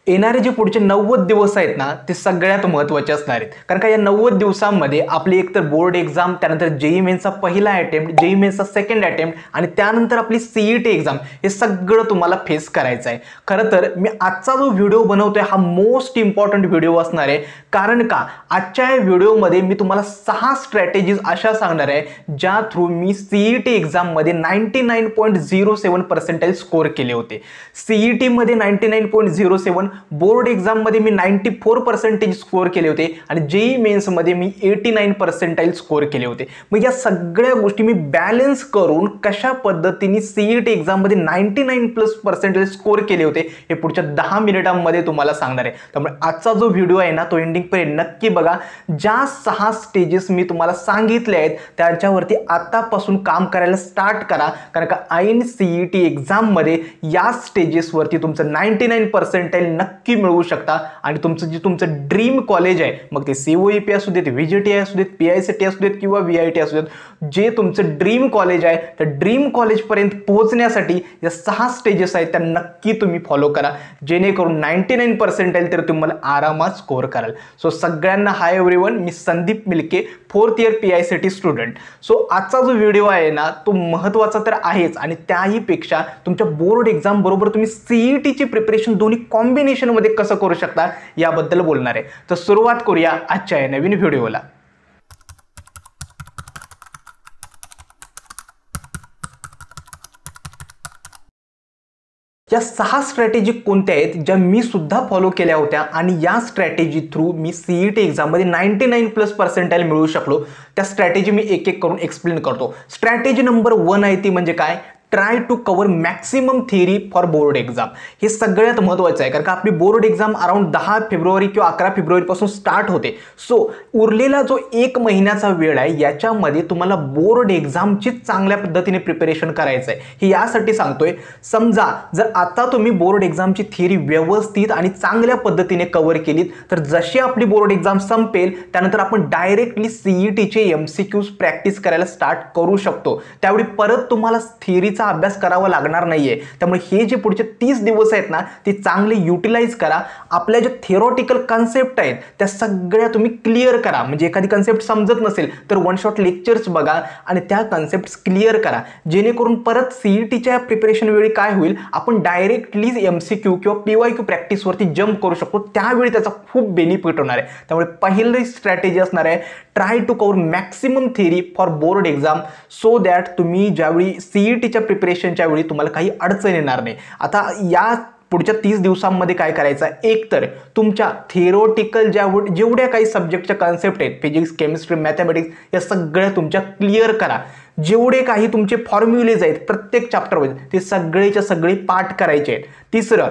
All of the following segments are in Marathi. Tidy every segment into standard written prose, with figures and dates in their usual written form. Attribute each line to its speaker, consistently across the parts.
Speaker 1: येणारे जे पुढचे 90 दिवस आहेत ना ते सगळ्यात महत्त्वाचे असणार आहेत, कारण का या 90 दिवसांमध्ये आपली एकतर बोर्ड एक्झाम, त्यानंतर जेईई मेन्सचा पहिला अटेम्प्ट, जेईई मेन्सचा सेकंड अटेम्प्ट आणि त्यानंतर आपली सीईटी एक्झाम हे सगळं तुम्हाला फेस करायचं आहे। खरं तर मी आजचा जो व्हिडिओ बनवतोय हा मोस्ट इम्पॉर्टंट व्हिडिओ असणार आहे, कारण का आजच्या या व्हिडिओमध्ये मी तुम्हाला 6 स्ट्रॅटेजीज अशा सांगणार आहे ज्या थ्रू मी सीईटी एक्झाममध्ये 99.07% स्कोअर केले होते। सीईटी मध्ये 99.07, बोर्ड एग्जाम मध्ये मी 94% स्कोअर केले होते आणि जेईई मेन्स मध्ये मी 89% स्कोअर केले होते। मग या सगळ्या गोष्टी मी बॅलन्स करून कशा पद्धतीने सीईटी एक्झाम मध्ये 99+% स्कोअर केले होते हे पुढच्या 10 मिनिटांमध्ये तुम्हाला सांगणार आहे। त्यामुळे आजचा जो व्हिडिओ आहे ना तो एंडिंग पर्यंत नक्की बघा। ज्या 6 स्टेजेस मी तुम्हाला सांगितले आहेत त्याच्यावरती आतापासून काम करायला स्टार्ट करा, कारण का ऐन सीईटी एक्झाम मध्ये या स्टेजेस वरती तुमचं 99% नक्की मिळवू शकता आणि तुमचं ड्रीम कॉलेज आहे, मग ते सीओईपी असू देत, व्हीजीटी असू देत, पीआयसीटी असू देत किंवा व्हीआयटी असू देत, जे तुमचं ड्रीम कॉलेज आहे त्या ड्रीम कॉलेज पर्यंत पोहोचण्यासाठी या 6 स्टेजेस आहेत त्या नक्की तुम्ही फॉलो करा, जेणेकरून 99% तर तुम्हाला आरामात स्कोअर कराल। सो सगळ्यांना हाय एव्हरीवन, मी Sandeep Milke, 4th year PICT student. So आजचा जो व्हिडिओ आहे ना तो महत्त्वाचा तर आहेच आणि त्याही पेक्षा तुमच्या बोर्ड एक्झाम बरोबर तुम्ही सीईटीची प्रिपरेशन दोन्ही कॉम्बिनेशन मध्ये कसं करू शकता याबद्दल बोलणार आहे। तर सुरुवात करूया आजच्या या नवीन व्हिडिओला। या 6 स्ट्रॅटेजी कोणत्या आहेत ज्या मी सुद्धा फॉलो केल्या होत्या आणि या स्ट्रॅटेजी थ्रू मी सीईटी एक्झाम मध्ये 99+% मिळवू शकलो, त्या स्ट्रॅटेजी मी एक एक करून एक्सप्लेन करतो। स्ट्रॅटेजी नंबर 1 आहे ती म्हणजे काय, try to cover maximum theory for board exam. हे सगळ्यात महत्त्वाचं आहे, कारण का आपली बोर्ड एक्झाम अराउंड 10 फेब्रुवारी किंवा 11 फेब्रुवारी पासून स्टार्ट होते। सो उरलेला जो 1 महिन्याचा वेळ आहे याच्यामध्ये तुम्हाला बोर्ड एक्झामची चांगल्या पद्धतीने प्रिपरेशन करायचं आहे। हे यासाठी सांगतोय, समजा जर आता तुम्ही बोर्ड एक्झामची थिअरी व्यवस्थित आणि चांगल्या पद्धतीने कव्हर केलीत तर जशी आपली बोर्ड एक्झाम संपेल त्यानंतर आपण डायरेक्टली सीईटीचे एमसीक्यूज प्रॅक्टिस करायला स्टार्ट करू शकतो। त्यावेळी परत तुम्हाला थिअरीचा अभ्यास करावा लागणार नाहीये। त्यामुळे हे जे पुढचे 30 दिवस आहेत ना ते चांगले युटिलाइज करा। आपल्या जे थिअरॉटिकल कन्सेप्ट आहेत त्या सगळ्या तुम्ही क्लिअर करा। म्हणजे एखादी कन्सेप्ट समजत नसेल तर वन शॉट लेक्चर्स बघा आणि त्या कन्सेप्ट्स क्लिअर करा, जेणेकरून परत सीईटीच्या प्रिपरेशन वेळी काय होईल, आपण डायरेक्टली एमसीक्यू किंवा पीवायक्यू प्रॅक्टिस वरती जंप करू शकतो। त्यावेळी त्याचा खूप बेनिफिट होणार आहे। त्यामुळे पहिली स्ट्रॅटेजी असणार आहे try to cover maximum theory for board exam, so that तुम्ही ज्यावेळी सीईटीच्या प्रिपरेशनच्या वेळी तुम्हाला काही अडचण येणार नाही। आता या पुढच्या 30 दिवसांमध्ये काय करायचं, एक तर तुमच्या थिअरॉटिकल जेवढ्या काही सब्जेक्टच्या कन्सेप्ट आहेत, फिजिक्स, केमिस्ट्री, मॅथमॅटिक्स, या सगळ्या तुमच्या क्लिअर करा। जेवढे काही तुमचे फॉर्म्युलेज आहेत प्रत्येक चॅप्टरमध्ये ते सगळेच्या सगळे पाठ करायचे आहेत। तिसरं,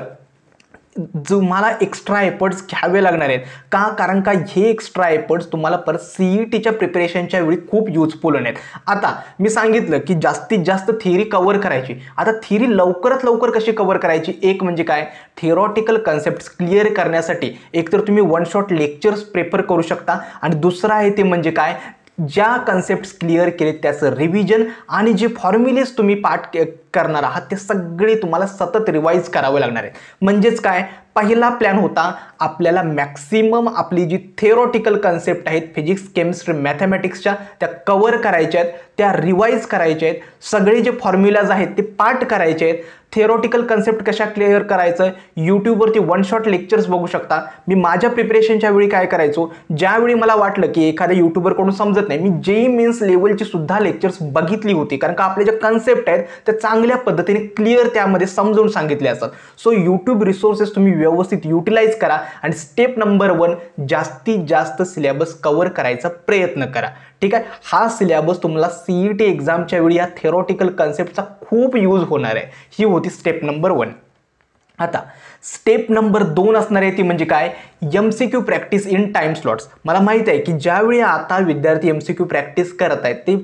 Speaker 1: तुम्हाला एक्स्ट्रा एफर्ट्स घ्यावे लागणार आहेत का, कारण का हे एक्स्ट्रा एफर्ट्स तुम्हाला परत सीईटीच्या प्रिपरेशनच्या वेळी खूप युजफुल होणार आहेत। आता मी सांगितलं की जास्तीत जास्त थिअरी कव्हर करायची। आता थिअरी लवकरात लवकर कशी कव्हर करायची, एक म्हणजे काय, थिअरॉटिकल कन्सेप्ट्स क्लिअर करण्यासाठी एकतर तुम्ही वन शॉट लेक्चर्स प्रेफर करू शकता आणि दुसरं आहे ते म्हणजे काय, ज्या कन्सेप्ट्स क्लिअर केले त्याचं रिव्हिजन आणि जे फॉर्म्युलेज तुम्ही पाठ करणार आहात ते सगळे तुम्हाला सतत रिवाइज करावे लागणार आहे। म्हणजेच काय, पहिला प्लॅन होता आपल्याला मॅक्सिमम आपली जी थिअरॉटिकल कन्सेप्ट आहेत फिजिक्स, केमिस्ट्री, मॅथमॅटिक्सच्या त्या कव्हर करायच्या आहेत, त्या रिवाइज करायच्या आहेत, सगळे जे फॉर्म्युलाज आहेत ते पाठ करायचे आहेत। थिअरॉटिकल कन्सेप्ट कशा क्लिअर करायचं, यूट्यूबवरती वन शॉट लेक्चर्स बघू शकता। मी माझ्या प्रिपरेशनच्या वेळी काय करायचो, ज्यावेळी मला वाटलं की एखाद्या यूट्यूबरकडून समजत नाही, मी जेईई मेन्स लेवलची सुद्धा लेक्चर्स बघितली होती, कारण का आपले जे कन्सेप्ट आहेत त्या चांगल्या पद्धतीने क्लिअर त्यामध्ये समजावून सांगितले असतात। सो यूट्यूब रिसोर्सेस तुम्ही व्यवस्थित युटिलाइज करा आणि स्टेप नंबर 1, जास्तीत जास्त सिलेबस कव्हर करायचा प्रयत्न करा। ठीक आहे, हा सिलेबस तुम्हाला सीईटी एक्झामच्या वेळी या थिअरॉटिकल कन्सेप्टचा खूप यूज होणार आहे। ही होती स्टेप नंबर 1। आता स्टेप नंबर 2 असणार आहे ती म्हणजे काय, MCQ practice in time slots. मला माहित आहे की ज्यावेळी आता विद्यार्थी एमसीक्यू प्रॅक्टिस करत आहेत ते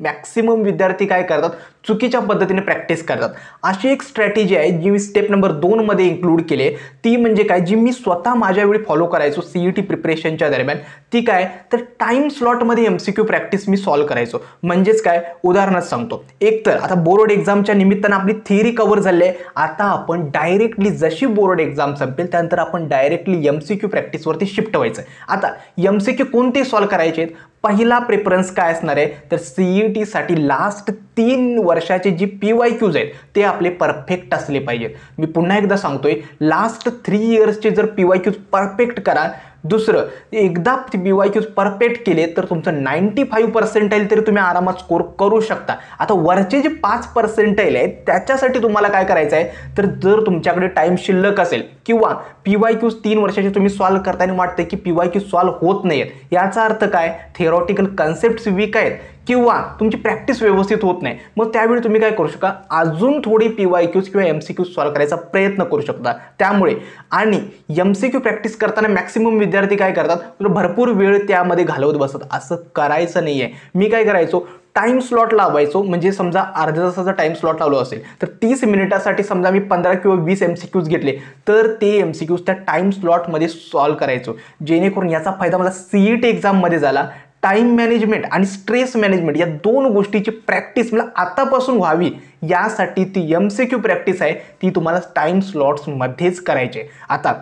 Speaker 1: मॅक्सिमम विद्यार्थी काय करतात, चुकीच्या पद्धतीने प्रॅक्टिस करतात। अशी एक स्ट्रॅटेजी आहे जी मी स्टेप नंबर 2 मध्ये इन्क्लूड केली, ती म्हणजे काय, जी मी स्वतः माझ्या वेळी फॉलो करायचो सीईटी प्रिपरेशनच्या दरम्यान। ती काय, तर टाइम स्लॉटमध्ये एमसीक्यू प्रॅक्टिस मी सॉल्व्ह करायचो। म्हणजेच काय, उदाहरणार्थ सांगतो, एक तर आता बोर्ड एक्झामच्या निमित्तानं आपली थिअरी कव्हर झाली आहे, आता आपण डायरेक्टली जशी बोर्ड बोर्ड एक्झाम संपेल त्यानंतर आपण डायरेक्टली MCQ प्रॅक्टिसवरती शिफ्ट व्हायचं. आता MCQ कोणते सॉल्व्ह करायचे आहेत? पहिला प्रेफरन्स काय असणार आहे तर CET साठी लास्ट 3 वर्षाचे जे PYQs आहेत ते आपले परफेक्ट असले पाहिजेत. मी पुन्हा एकदा सांगतोय, लास्ट 3 इयर्सचे जर PYQs परफेक्ट करा. दुसरं, एकदा PYQs परफेक्ट केले तर तुमचं 95 पर्सेंटाईल तरी तुम्ही आरामात स्कोर करू शकता. आता वरचे जे 5 पर्सेंटाईल आहेत त्याच्यासाठी तुम्हाला काय करायचं आहे तर जर तुमच्याकडे टाइम शिल्लक असेल किंवा PYQs 3 वर्षाचे तुम्ही सॉल्व्ह करताना वाटते की PYQ सॉल्व्ह होत नाहीत, याचा अर्थ काय, थिअरॉटिकल कन्सेप्ट्स वीक आहेत किंवा तुमची प्रॅक्टिस व्यवस्थित होत नाही, मग त्यावेळी तुम्ही काय करू शकता, अजून थोडी PYQs किंवा MCQ सॉल्व्ह करायचा प्रयत्न करू शकता. त्यामुळे आणि MCQ प्रॅक्टिस करताना मॅक्सिमम विद्यार्थी काय करतात तर भरपूर वेळ त्यामध्ये घालवत बसतात. असं करायचं नाही आहे. मी काय करायचो, टाइम स्लॉट लावायचो. म्हणजे समजा अर्ध्या तासाचा टाइम स्लॉट लावलो असेल तर 30 मिनिटासाठी समजा मी 15 किंवा 20 MCQs घेतले तर ते MCQs त्या टाइम स्लॉटमध्ये सॉल्व्ह करायचो, जेणेकरून याचा फायदा मला CET एक्झाममध्ये झाला. टाइम मॅनेजमेंट आणि स्ट्रेस मॅनेजमेंट या 2 गोष्टीची प्रॅक्टिस मला आतापासून व्हावी यासाठी ती MCQ प्रॅक्टिस आहे ती तुम्हाला टाइम स्लॉट्समध्येच करायची आहे. आता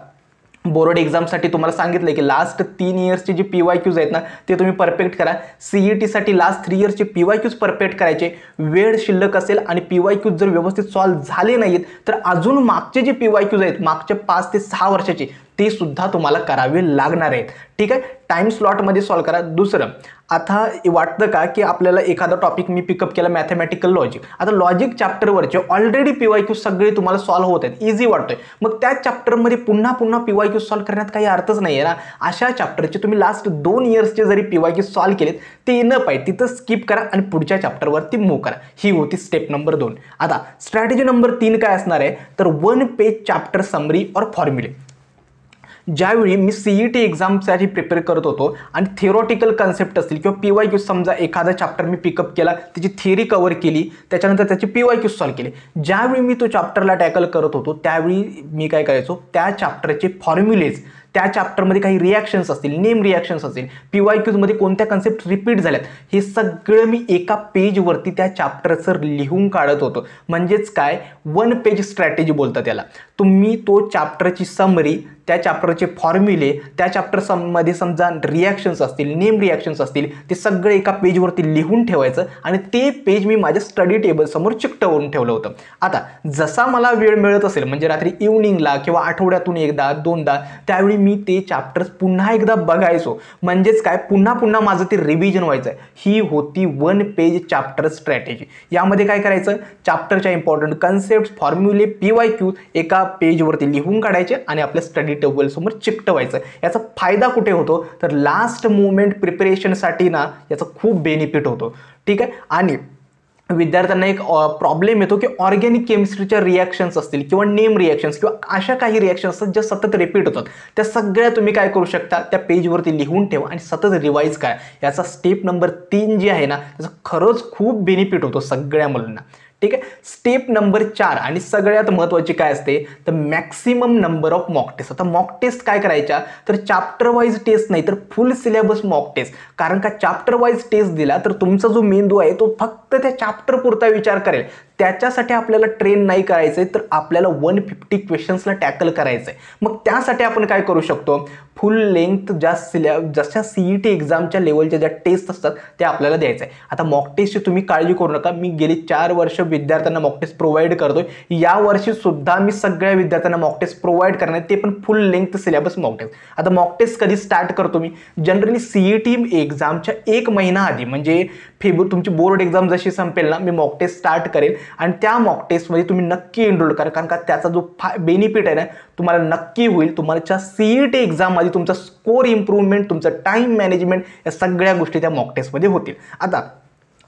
Speaker 1: बोर्ड एक्झामसाठी तुम्हाला सांगितलं की लास्ट 3 इयर्सचे जे PYQs आहेत ना ते तुम्ही परफेक्ट करा. CET साठी लास्ट 3 इयर्सचे PYQs परफेक्ट करायचे. वेळ शिल्लक असेल आणि PYQs जर व्यवस्थित सॉल्व्ह झाले नाहीत तर अजून मागचे जे PYQs आहेत मागच्या 5 ते 6 वर्षाचे ते सुद्धा तुम्हाला करावे लागणार आहेत. ठीक आहे, टाइम स्लॉटमध्ये सॉल्व्ह करा. दुसरं, आता वाटतं का की आपल्याला एखादा टॉपिक मी पिकअप केला मॅथमॅटिकल लॉजिक, आता लॉजिक चॅप्टरवरचे ऑलरेडी PYQs सगळे तुम्हाला सॉल्व्ह होत आहेत, इझी वाटतोय, मग त्या चॅप्टरमध्ये पुन्हा PYQs सॉल्व्ह करण्यात काही अर्थच नाही आहे ना. अशा चॅप्टरचे तुम्ही लास्ट 2 इयर्सचे जरी PYQs सॉल्व्ह केलेत ते न पाहिजे तिथं स्किप करा आणि पुढच्या चॅप्टरवरती मूव्ह करा. ही होती स्टेप नंबर 2. आता स्ट्रॅटेजी नंबर 3 काय असणार आहे तर 1 पेज चॅप्टर समरी और फॉर्म्युले. ज्यावेळी मी CET एक्झामसाठी प्रिपेअर करत होतो आणि थिअरॉटिकल कन्सेप्ट असतील किंवा PYQ, समजा एखादा चॅप्टर मी पिकअप केला, त्याची थिअरी कव्हर केली, त्याच्यानंतर त्याची PYQ सॉल्व्ह केले, ज्यावेळी मी तो चॅप्टरला टॅकल करत होतो त्यावेळी मी काय करायचो, त्या चॅप्टरचे फॉर्म्युलेज, त्या चॅप्टरमध्ये काही रिॲक्शन्स असतील, नेम रिॲक्शन्स असतील, PYQs मध्ये कोणत्या कन्सेप्ट रिपीट झाल्यात, हे सगळं मी एका पेजवरती त्या चॅप्टरचं लिहून काढत होतो. म्हणजेच काय, 1 पेज स्ट्रॅटेजी बोलतात त्याला. तुम्ही तो चॅप्टरची समरी, त्या चॅप्टरचे फॉर्म्युले, त्या चॅप्टरमध्ये समजा रिॲक्शन्स असतील, नेम रिॲक्शन्स असतील, ते सगळे एका पेजवरती लिहून ठेवायचं आणि ते पेज मी माझ्या स्टडी टेबल समोर चिकटवून ठेवलं होतं. आता जसा मला वेळ मिळत असेल, म्हणजे रात्री इव्हनिंगला किंवा आठवड्यातून एकदा 2दा, त्यावेळी मी ते चॅप्टर्स पुन्हा एकदा बघायचो. म्हणजेच काय, पुन्हा माझं ते रिव्हिजन व्हायचं. ही होती 1 पेज चॅप्टर स्ट्रॅटेजी. यामध्ये काय करायचं, चॅप्टरच्या इम्पॉर्टंट कन्सेप्ट, फॉर्म्युले, PYQ एका पेजवरती लिहून काढायचे आणि आपल्या स्टडी टेबल समोर चिकटवायचं. याचा फायदा कुठे होतो तर लास्ट मोमेंट प्रिपरेशनसाठी ना याचा खूप बेनिफिट होतो. ठीक आहे, आणि विद्यार्थ्यांना एक प्रॉब्लेम येतो की ऑर्गॅनिक केमिस्ट्रीच्या रिॲक्शन्स असतील किंवा नेम रिॲक्शन्स किंवा अशा काही रिॲक्शन्स असतात ज्या सतत रिपीट होतात, त्या सगळ्या तुम्ही काय करू शकता, त्या पेजवरती लिहून ठेवा आणि सतत रिवाईज करा. याचा स्टेप नंबर 3 जी आहे ना त्याचा खरंच खूप बेनिफिट होतो सगळ्या मुलांना. ठीक आहे, स्टेप नंबर 4 आणि सगळ्यात महत्त्वाची काय असते तर maximum number of mock test. आता मॉक टेस्ट काय करायच्या तर चॅप्टर वाईज टेस्ट नाही तर फुल सिलेबस मॉक टेस्ट. कारण का चॅप्टर वाईज टेस्ट दिला तर तुमचा जो मेंदू आहे तो फक्त त्या चॅप्टर पुरता विचार करेल. त्याच्यासाठी आपल्याला ट्रेन नाही करायचं आहे तर आपल्याला 150 क्वेश्चन्सला टॅकल करायचं आहे. मग त्यासाठी आपण काय करू शकतो, फुल लेंथ जशा CET एक्झामच्या लेवलच्या ज्या टेस्ट असतात त्या आपल्याला द्यायचं आहे. आता मॉक टेस्टची तुम्ही काळजी करू नका, मी गेली 4 वर्ष विद्यार्थ्यांना मॉक टेस्ट प्रोव्हाइड करतोय. या वर्षी सुद्धा मी सगळ्या विद्यार्थ्यांना मॉक टेस्ट प्रोव्हाइड करणार, ते पण full length syllabus mock test. आता मॉक टेस्ट कधी स्टार्ट करतो मी, जनरली CET एक्झामच्या 1 महिना आधी, म्हणजे तुमची बोर्ड एक्झाम जशी संपेल ना मी मॉक टेस्ट स्टार्ट करेल आणि त्या मॉक टेस्टमध्ये तुम्ही नक्की एनरोल करा. कारण का त्याचा जो बेनिफिट आहे ना तुम्हाला नक्की होईल. तुम्हाला CET एक्झाममध्ये तुमचा स्कोर इम्प्रूव्हमेंट, तुमचं टाइम मॅनेजमेंट या सगळ्या गोष्टी त्या मॉक टेस्टमध्ये होतील. आता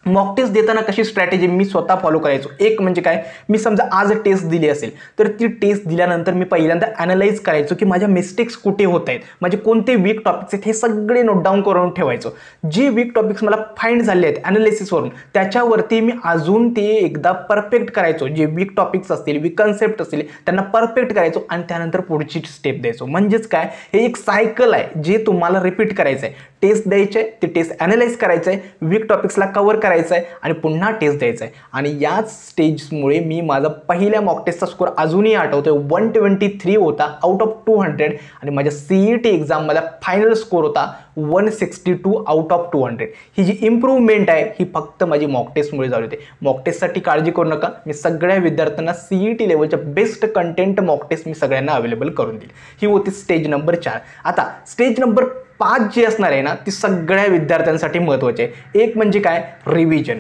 Speaker 1: मॉक टेस्ट देताना कशी स्ट्रॅटेजी मी स्वतः फॉलो करायचो, एक म्हणजे काय, मी समजा आज टेस्ट दिली असेल तर ती टेस्ट दिल्यानंतर मी पहिल्यांदा ॲनालाइज करायचो की माझ्या मिस्टेक्स कुठे होत आहेत, माझे कोणते वीक टॉपिक्स आहेत हे सगळे नोट डाऊन करून ठेवायचो. जे वीक टॉपिक्स मला फाइंड झाले आहेत ॲनालिसिसवरून त्याच्यावरती मी अजून ते एकदा परफेक्ट करायचो. जे वीक टॉपिक्स असतील, वीक कन्सेप्ट असतील त्यांना परफेक्ट करायचो आणि त्यानंतर पुढची स्टेप द्यायचो. म्हणजेच काय, हे एक सायकल आहे जे तुम्हाला रिपीट करायचं आहे. टेस्ट द्यायचे, ते टेस्ट ॲनालाइज करायचं आहे, वीक टॉपिक्सला कव्हर करायचं करायचं आहे आणि पुन्हा टेस्ट द्यायचं आहे. आणि याच स्टेजमुळे मी माझा पहिल्या मॉक टेस्टचा स्कोर अजूनही आठवतोय, 123 होता आउट ऑफ 200 आणि माझ्या CET एक्झाममध्ये फायनल स्कोर होता 162 आउट ऑफ 200. ही जी इम्प्रूव्हमेंट आहे ही फक्त माझी मॉक टेस्टमुळे झाली होती. मॉक टेस्टसाठी काळजी करू नका, मी सगळ्या विद्यार्थ्यांना CET लेवलच्या बेस्ट कंटेंट मॉक टेस्ट मी सगळ्यांना अवेलेबल करून देईल. ही होती स्टेज नंबर 4. आता स्टेज नंबर 5 जी असणार आहे ना, ती सगळ्या विद्यार्थ्यांसाठी महत्त्वाची आहे. एक म्हणजे काय, रिव्हिजन.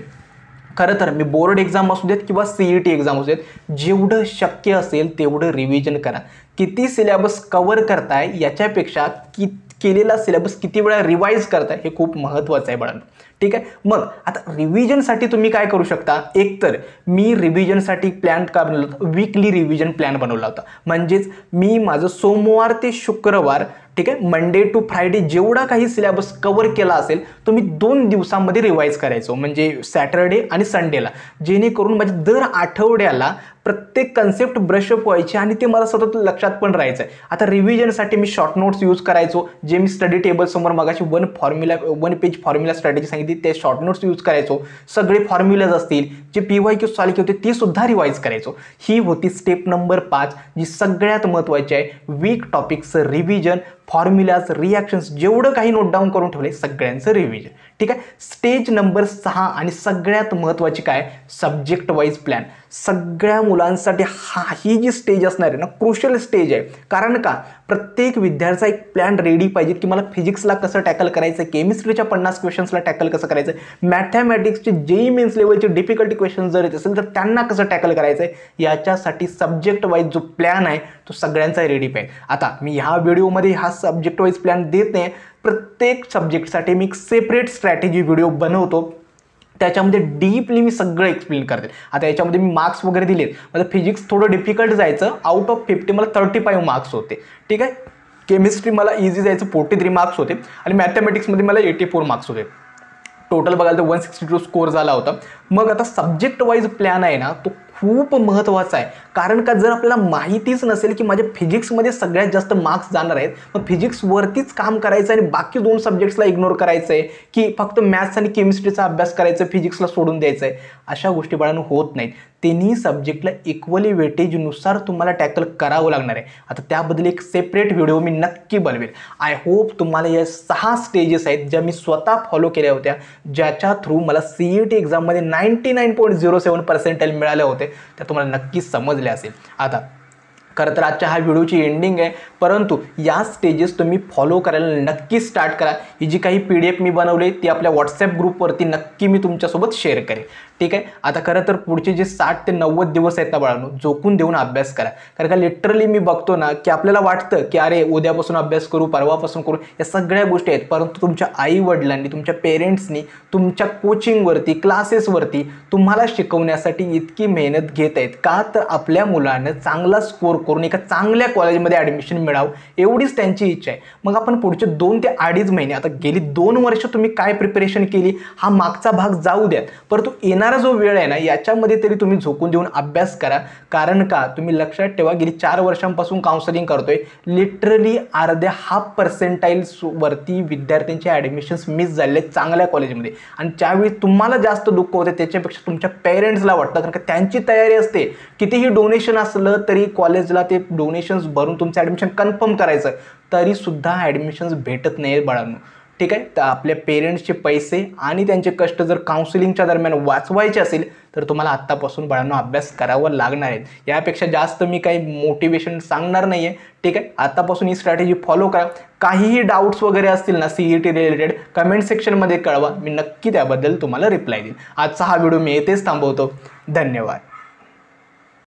Speaker 1: खरं तर मी बोर्ड एक्झाम असू देत किंवा CET एक्झाम असू देत, जेवढं शक्य असेल तेवढं रिव्हिजन करा. किती सिलेबस कव्हर करताय याच्यापेक्षा केलेला सिलेबस किती वेळा रिवाईज करताय हे खूप महत्त्वाचं आहे बाळांनो. ठीक आहे. मग आता रिव्हिजनसाठी तुम्ही काय करू शकता, एक तर मी रिव्हिजनसाठी प्लॅन का बनवला होता, वीकली रिव्हिजन प्लॅन बनवला होता. म्हणजेच मी माझं सोमवार ते शुक्रवार, ठीक आहे, मंडे टू फ्रायडे जेवढा काही सिलेबस कव्हर केला असेल तो मी 2 दिवसांमध्ये रिवाईज करायचो, म्हणजे सॅटर्डे आणि संडेला, जेणेकरून माझ्या दर आठवड्याला प्रत्येक कन्सेप्ट ब्रशअप व्हायचे आणि ते मला सतत लक्षात पण राहायचं आहे. आता रिव्हिजनसाठी मी शॉर्ट नोट्स यूज करायचो, जे मी स्टडी टेबल समोर मगाशी 1 पेज फॉर्म्युला स्ट्रॅटेजी सांगितली ते शॉर्ट नोट्स यूज करायचो. सगळे फॉर्म्युलाज असतील, जे PYQ सॉल्व केले होते ते सुद्धा रिवाईज करायचो. ही होती स्टेप नंबर 5, जी सगळ्यात महत्त्वाची आहे. वीक टॉपिकचं रिव्हिजन, फॉर्म्युलाज, रिॲक्शन्स जेवढं काही नोट डाऊन करून ठेवले सगळ्यांचं रिव्हिजन. ठीक आहे. स्टेज नंबर 6 आणि सगळ्यात महत्त्वाची काय, सब्जेक्ट वाईज प्लॅन. सगळ्या मुलांसाठी ही जी स्टेज असणार आहे ना, क्रुशियल स्टेज आहे. कारण का, प्रत्येक विद्यार्थ्याचा एक प्लॅन रेडी पाहिजे की मला फिजिक्सला कसं टॅकल करायचं, केमिस्ट्रीच्या 50 क्वेश्चन्सला टॅकल कसं करायचं, मॅथमॅटिक्सचे JEE मेन्स लेवलचे डिफिकल्टी क्वेश्चन जर येत असेल तर त्यांना कसं टॅकल करायचं आहे, याच्यासाठी सब्जेक्ट वाईज जो प्लॅन आहे तो सगळ्यांचा रेडी पाहिजे. आता मी ह्या व्हिडिओमध्ये हा सब्जेक्ट वाईज प्लॅन देत नाही, प्रत्येक सब्जेक्टसाठी मी एक सेपरेट स्ट्रॅटेजी व्हिडिओ बनवतो, त्याच्यामध्ये डीपली मी सगळं एक्सप्लेन करते. आता याच्यामध्ये मी मार्क्स वगैरे दिलेत. माझं फिजिक्स थोडं डिफिकल्ट जायचं, आउट ऑफ 50 मला 35 मार्क्स होते. ठीक आहे. केमिस्ट्री मला इझी जायचं, 43 मार्क्स होते आणि मॅथमॅटिक्समध्ये मला 84 मार्क्स होते. टोटल बघायला तर 162 स्कोर झाला होता. मग आता सब्जेक्ट वाईज प्लॅन आहे ना, तो खूप महत्त्वाचा आहे. कारण का, जर आपल्याला माहितीच नसेल की माझ्या फिजिक्समध्ये सगळ्यात जास्त मार्क्स जाणार आहेत, मग फिजिक्सवरतीच काम करायचं आणि बाकी 2 सब्जेक्ट्सला इग्नोर करायचं आहे की फक्त मॅथ्स आणि केमिस्ट्रीचा अभ्यास करायचा, फिजिक्सला सोडून द्यायचं आहे, अशा गोष्टी बाळांनो होत नाहीत. तिन्ही सब्जेक्टला इक्वली वेटेजनुसार तुम्हाला टॅकल करावं लागणार आहे. आता त्याबद्दल एक सेपरेट व्हिडिओ मी नक्की बनवेल. आय होप तुम्हाला या 6 स्टेजेस आहेत ज्या मी स्वतः फॉलो केल्या होत्या, ज्याच्या थ्रू मला CET एक्झाममध्ये 99.07% मिळाले होते, त्या तुम्हाला नक्की समजले असेल. आता खरं तर आजच्या हा व्हिडिओची एंडिंग आहे, परंतु या स्टेजेस तुम्ही फॉलो करायला नक्की स्टार्ट करा. ही जी काही PDF मी बनवली ती आपल्या WhatsApp ग्रुपवरती नक्की मी तुमच्यासोबत शेअर करेन. ठीक आहे. आता खरं तर पुढचे जे 60 ते 90 दिवस आहेत ना बाळांनो, झोकून देऊन अभ्यास करा. कारण का लिटरली मी बघतो ना की आपल्याला वाटतं की अरे उद्यापासून अभ्यास करू, परवापासून करू, या सगळ्या गोष्टी आहेत, परंतु तुमच्या आईवडिलांनी, तुमच्या पेरेंट्सनी तुमच्या कोचिंगवरती, क्लासेसवरती तुम्हाला शिकवण्यासाठी इतकी मेहनत घेत आहेत. का, तर आपल्या मुलांना चांगला स्कोर करून एका चांगल्या कॉलेजमध्ये ॲडमिशन मिळावं एवढीच त्यांची इच्छा आहे. मग आपण पुढचे 2 ते 2.5 महिने, आता गेली 2 वर्ष तुम्ही काय प्रिपरेशन केली हा मागचा भाग जाऊ द्यात, परंतु येणारा जो वेळ आहे ना याच्यामध्ये तरी तुम्ही झोकून देऊन अभ्यास करा. कारण का, तुम्ही लक्षात ठेवा, गेली 4 वर्षांपासून काउन्सिलिंग करतोय, लिटरली अर्ध्या 0.5% वरती विद्यार्थ्यांचे ॲडमिशन्स मिस झाले चांगल्या कॉलेजमध्ये. आणि त्यावेळी तुम्हाला जास्त दुःख होते त्याच्यापेक्षा तुमच्या पेरेंट्सला वाटतं, कारण का त्यांची तयारी असते कितीही डोनेशन असलं तरी कॉलेजला ते डोनेशन्स भरून तुमचं ॲडमिशन कन्फर्म करायचं, तरी सुद्धा ॲडमिशन्स भेटत नाही बाळांनो. ठीक आहे. तर आपल्या पेरेंट्सचे पैसे आणि त्यांचे कष्ट जर काउन्सिलिंगच्या दरम्यान वाचवायचे असेल तर तुम्हाला आत्तापासून बाळांनो अभ्यास करावा लागणार आहे. यापेक्षा जास्त मी काही मोटिवेशन सांगणार नाही आहे. ठीक आहे. आतापासून ही स्ट्रॅटेजी फॉलो करा. काहीही डाऊट्स वगैरे असतील ना CET रिलेटेड, कमेंट सेक्शनमध्ये कळवा, मी नक्की त्याबद्दल तुम्हाला रिप्लाय देईन. आजचा हा व्हिडिओ मी येथेच थांबवतो. धन्यवाद.